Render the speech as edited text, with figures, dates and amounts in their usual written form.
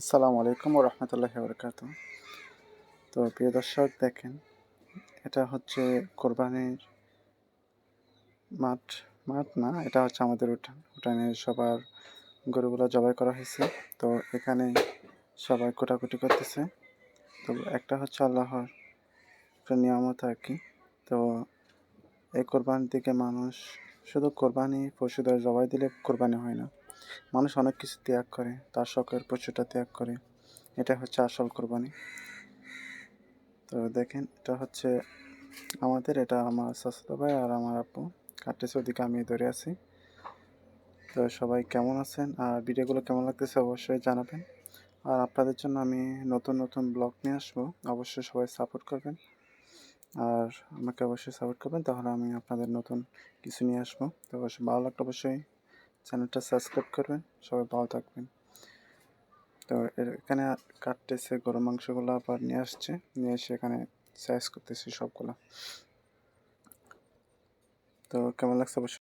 আসসালামু আলাইকুম ওয়া রাহমাতুল্লাহি ওয়া বারাকাতুহু। তো প্রিয় দর্শক দেখেন, এটা হচ্ছে কোরবানির মাঠ। মাঠ না, এটা হচ্ছে আমাদের উঠান। উঠানে সবার গরুগুলো জবাই করা হয়েছে। তো এখানে সবাই কোটাকুটি করতেছে। তো একটা হচ্ছে আল্লাহর একটা নিয়ামত আরকি। তো এই কোরবানির দিকে মানুষ শুধু কোরবানি পশুদের জবাই দিলে কোরবানি হয় না। মানুষ অনেক কিছু ত্যাগ করে, তার শখের পশুটা ত্যাগ করে। এটা হচ্ছে আসল কোরবানি। তো দেখেন, এটা হচ্ছে এটা আমার চাচাতো ভাই আর আমার আব্বু কাটতেছে, ওদিকে আমি ধরে আছি। তো সবাই কেমন আছেন আর ভিডিওগুলো কেমন লাগতেছে অবশ্যই জানাবেন। আর আপনাদের জন্য আমি নতুন নতুন ব্লগ নিয়ে আসবো, অবশ্যই সবাই সাপোর্ট করবেন। আর আমাকে অবশ্যই সাপোর্ট করবেন, তাহলে আমি আপনাদের নতুন কিছু নিয়ে আসবো। তো অবশ্যই ভালো লাগলে অবশ্যই চ্যানেলটা সাবস্ক্রাইব করবেন। সবাই ভালো থাকবেন। তো এখানে কাটতেছে গরুর মাংসগুলো, আবার নিয়ে আসছে, নিয়ে এসে এখানে সাইজ করতেছি সবগুলো। তো কেমন লাগছে অবশ্যই